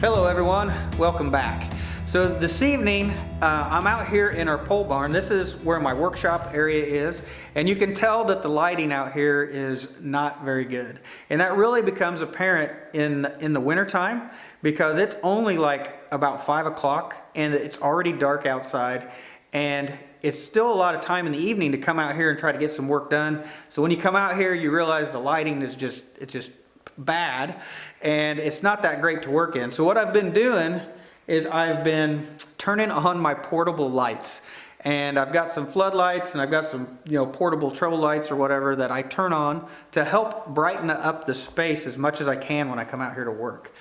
Hello everyone, welcome back. So this evening, I'm out here in our pole barn. This is where my workshop area is, and you can tell that the lighting out here is not very good. And that really becomes apparent in the winter time because it's only like about 5 o'clock and it's already dark outside, and it's still a lot of time in the evening to come out here and try to get some work done. So when you come out here, you realize the lighting is just bad and it's not that great to work in. So what I've been doing is I've been turning on my portable lights, and I've got some floodlights and I've got some portable trouble lights or whatever that I turn on to help brighten up the space as much as I can when I come out here to work.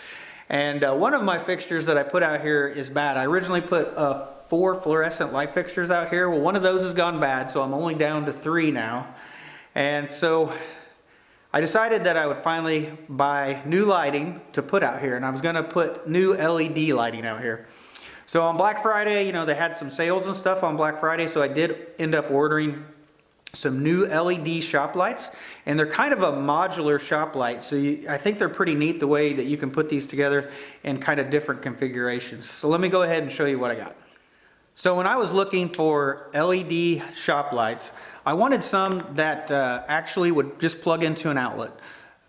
And one of my fixtures that I put out here is bad. I originally put 4 fluorescent light fixtures out here. Well, one of those has gone bad, so I'm only down to 3 now. And so I decided that I would finally buy new lighting to put out here, and I was going to put new LED lighting out here. So on Black Friday, they had some sales and stuff on Black Friday, so I did end up ordering some new LED shop lights, and they're kind of a modular shop light. So I think they're pretty neat the way that you can put these together in kind of different configurations. So let me go ahead and show you what I got. So when I was looking for LED shop lights, I wanted some that actually would just plug into an outlet.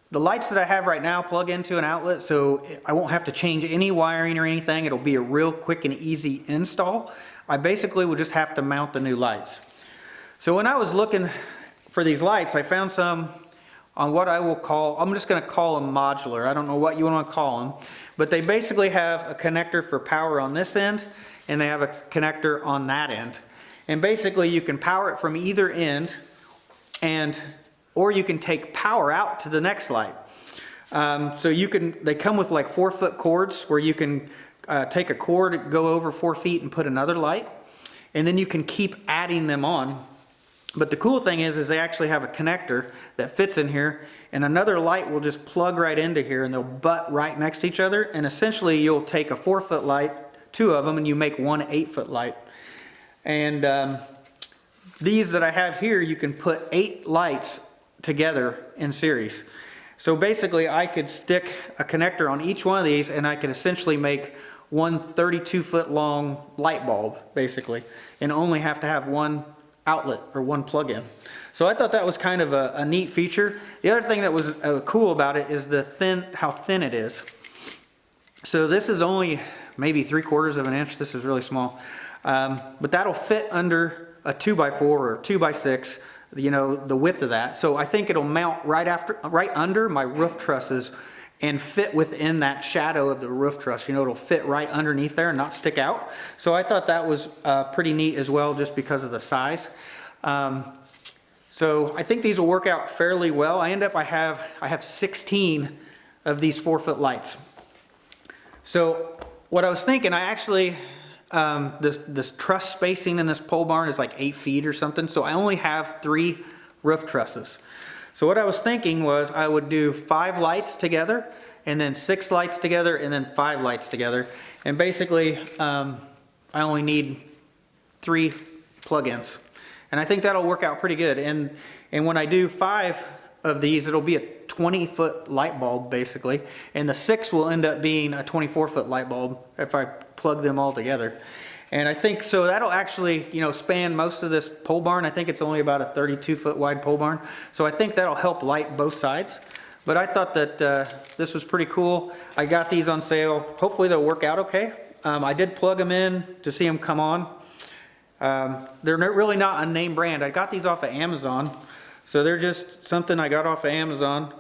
The lights that I have right now plug into an outlet, so I won't have to change any wiring or anything. It'll be a real quick and easy install. I basically would just have to mount the new lights. So when I was looking for these lights, I found some on what I will call, I'm just going to call them modular. I don't know what you want to call them, but they basically have a connector for power on this end, and they have a connector on that end. And basically you can power it from either end, or you can take power out to the next light. So they come with like 4-foot cords where you can take a cord, go over 4 feet and put another light, and then you can keep adding them on. But the cool thing is they actually have a connector that fits in here, and another light will just plug right into here, and they'll butt right next to each other. And essentially you'll take a 4-foot light, 2 of them, and you make one 8-foot light. And these that I have here, you can put 8 lights together in series. So basically I could stick a connector on each one of these, and I could essentially make one 32-foot long light bulb basically, and only have to have one outlet or one plug-in. So I thought that was kind of a neat feature. The other thing that was cool about it is how thin it is. So this is only maybe 3/4 of an inch. This is really small. But that'll fit under a 2x4 or 2x6, the width of that. So I think it'll mount right under my roof trusses and fit within that shadow of the roof truss. It'll fit right underneath there and not stick out. So I thought that was pretty neat as well, just because of the size. So I think these will work out fairly well. I have 16 of these 4-foot lights. So what I was thinking, I actually, this truss spacing in this pole barn is like 8 feet or something. So I only have 3 roof trusses. So what I was thinking was I would do 5 lights together, and then 6 lights together, and then 5 lights together. And basically, I only need 3 plug-ins. And I think that'll work out pretty good. And when I do 5 of these, it'll be a 20-foot light bulb basically. And the 6 will end up being a 24-foot light bulb if I plug them all together. And I think so that'll actually, span most of this pole barn. I think it's only about a 32-foot wide pole barn. So I think that'll help light both sides. But I thought that this was pretty cool. I got these on sale. Hopefully they'll work out okay. I did plug them in to see them come on. They're really not a name brand. I got these off of Amazon. So they're just something I got off of Amazon.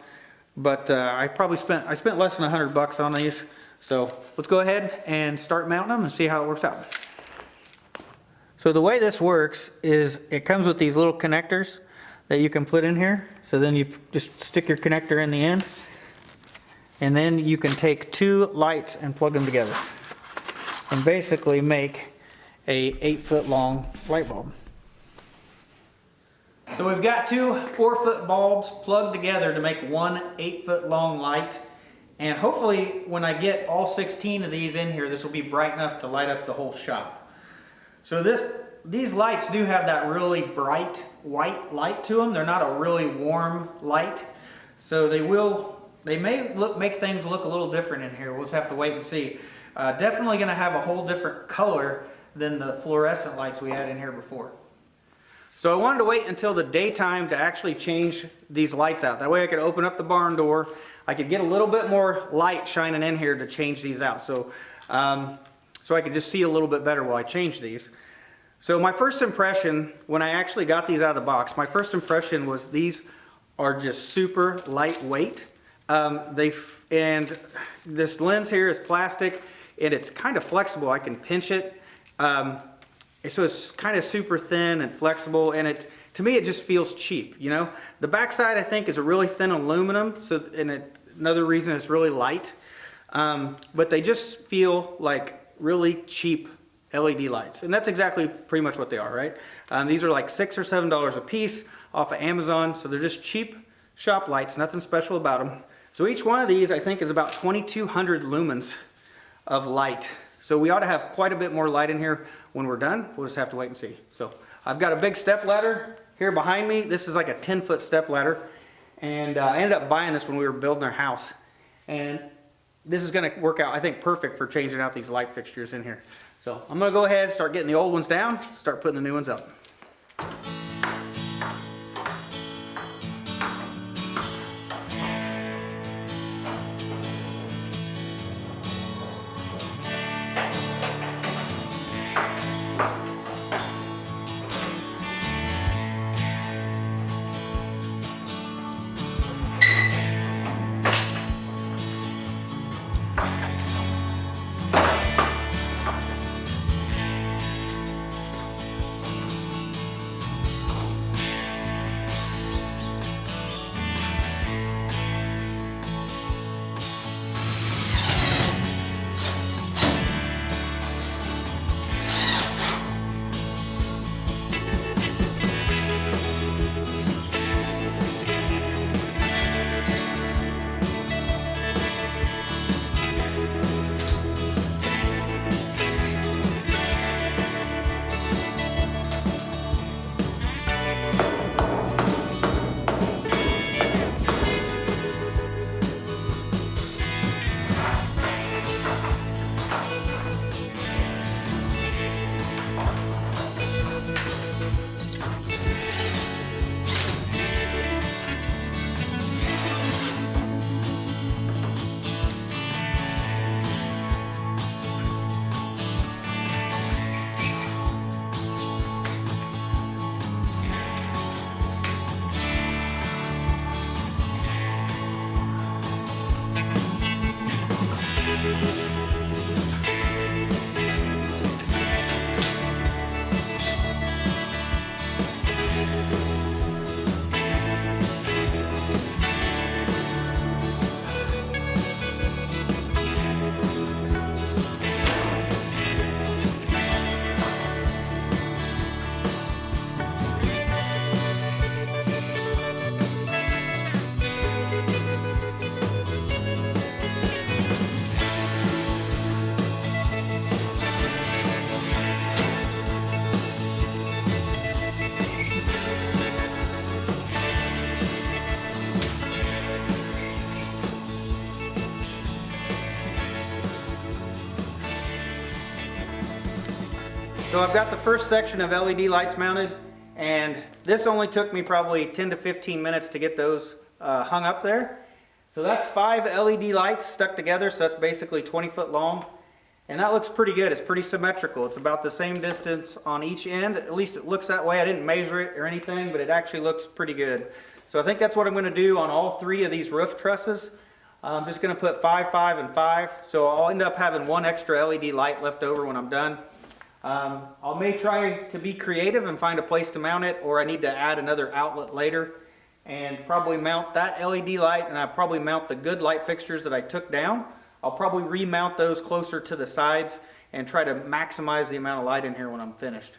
But I spent less than $100 on these. So let's go ahead and start mounting them and see how it works out. So the way this works is it comes with these little connectors that you can put in here. So then you just stick your connector in the end, and then you can take 2 lights and plug them together and basically make a 8-foot long light bulb. So we've got 2 4-foot bulbs plugged together to make one 8-foot long light. And hopefully when I get all 16 of these in here, this will be bright enough to light up the whole shop. So these lights do have that really bright white light to them. They're not a really warm light. So they will they may make things look a little different in here. We'll just have to wait and see. Definitely going to have a whole different color than the fluorescent lights we had in here before. So I wanted to wait until the daytime to actually change these lights out. That way I could open up the barn door. I could get a little bit more light shining in here to change these out. So I could just see a little bit better while I change these. So my first impression, when I actually got these out of the box, my first impression was these are just super lightweight. And this lens here is plastic and it's kind of flexible. I can pinch it. So it's kind of super thin and flexible, and to me it just feels cheap, you know. The backside I think is a really thin aluminum, another reason it's really light. But they just feel like really cheap LED lights, and that's exactly pretty much what they are, right? These are like $6 or $7 a piece off of Amazon, so they're just cheap shop lights, nothing special about them. So each one of these I think is about 2,200 lumens of light. So we ought to have quite a bit more light in here when we're done. We'll just have to wait and see. So I've got a big step ladder here behind me. This is like a 10-foot step ladder. And I ended up buying this when we were building our house. And this is going to work out, I think, perfect for changing out these light fixtures in here. So I'm going to go ahead and start getting the old ones down, start putting the new ones up. So I've got the first section of LED lights mounted, and this only took me probably 10 to 15 minutes to get those hung up there. So that's 5 LED lights stuck together, so that's basically 20 foot long. And that looks pretty good. It's pretty symmetrical. It's about the same distance on each end. At least it looks that way. I didn't measure it or anything, but it actually looks pretty good. So I think that's what I'm going to do on all 3 of these roof trusses. I'm just going to put 5, 5, and 5. So I'll end up having 1 extra LED light left over when I'm done. I may try to be creative and find a place to mount it, or I need to add another outlet later and probably mount that LED light, and I'll probably mount the good light fixtures that I took down. I'll probably remount those closer to the sides and try to maximize the amount of light in here when I'm finished.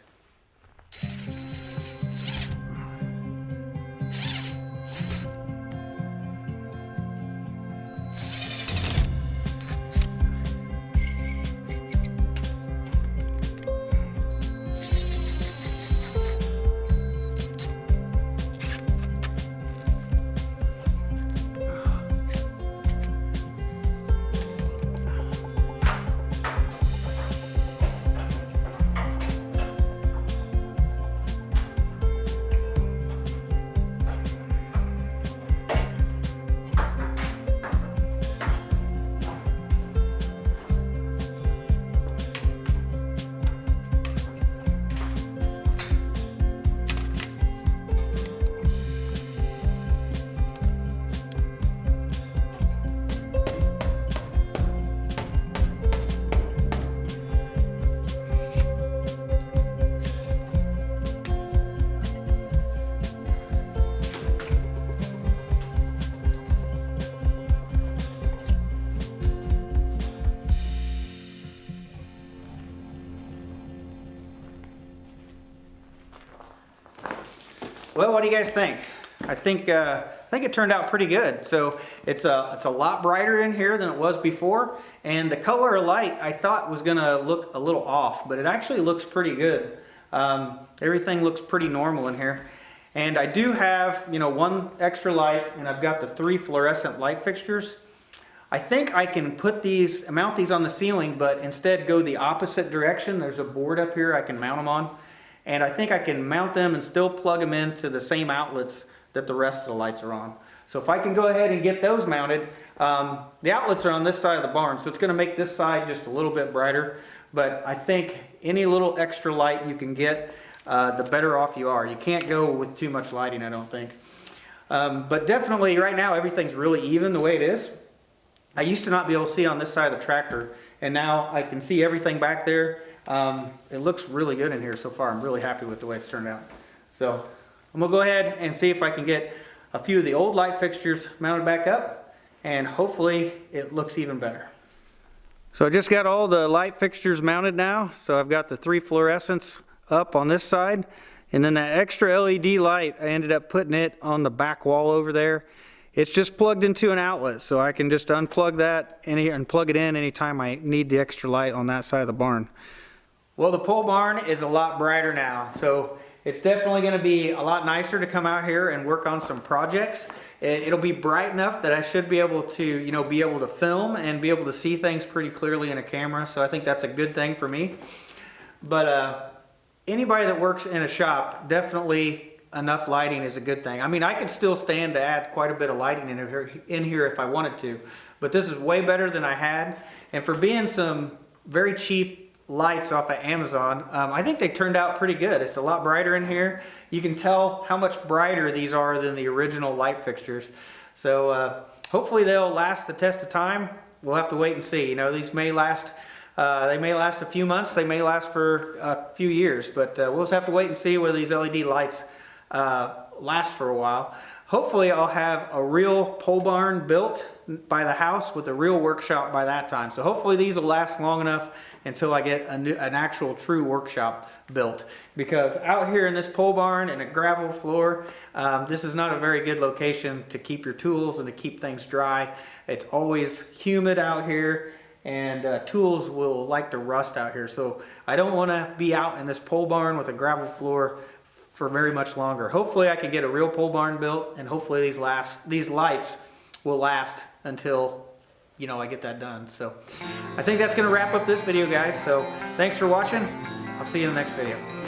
Well, what do you guys think? I think it turned out pretty good. So it's a lot brighter in here than it was before, and the color of light I thought was gonna look a little off, but it actually looks pretty good. Everything looks pretty normal in here. And I do have, you know, one extra light, and I've got the 3 fluorescent light fixtures. I think I can mount these on the ceiling, but instead go the opposite direction. There's a board up here I can mount them on. And I think I can mount them and still plug them into the same outlets that the rest of the lights are on. So if I can go ahead and get those mounted, the outlets are on this side of the barn, so it's gonna make this side just a little bit brighter. But I think any little extra light you can get, the better off you are. You can't go with too much lighting, I don't think. But definitely right now everything's really even the way it is. I used to not be able to see on this side of the tractor, and now I can see everything back there. It looks really good in here so far. I'm really happy with the way it's turned out. So I'm gonna go ahead and see if I can get a few of the old light fixtures mounted back up, and hopefully it looks even better. So I just got all the light fixtures mounted now. So I've got the 3 fluorescents up on this side, and then that extra LED light, I ended up putting it on the back wall over there. It's just plugged into an outlet, so I can just unplug that and plug it in anytime I need the extra light on that side of the barn. Well, the pole barn is a lot brighter now, so it's definitely going to be a lot nicer to come out here and work on some projects. It'll be bright enough that I should be able to, you know, be able to film and be able to see things pretty clearly in a camera, so I think that's a good thing for me. But anybody that works in a shop, definitely enough lighting is a good thing. I mean, I could still stand to add quite a bit of lighting in here if I wanted to, but this is way better than I had. And for being some very cheap lights off of Amazon, I think they turned out pretty good. It's a lot brighter in here. You can tell how much brighter these are than the original light fixtures. So hopefully they'll last the test of time. We'll have to wait and see. You know, these may last they may last a few months, they may last for a few years, but we'll just have to wait and see whether these LED lights last for a while. Hopefully I'll have a real pole barn built by the house with a real workshop by that time. So hopefully these will last long enough until I get an actual true workshop built. Because out here in this pole barn in a gravel floor, this is not a very good location to keep your tools and to keep things dry. It's always humid out here, and tools will like to rust out here. So I don't want to be out in this pole barn with a gravel floor for very much longer. Hopefully I can get a real pole barn built, and hopefully these lights will last until, you know, I get that done. So I think that's going to wrap up this video, guys. So thanks for watching. I'll see you in the next video.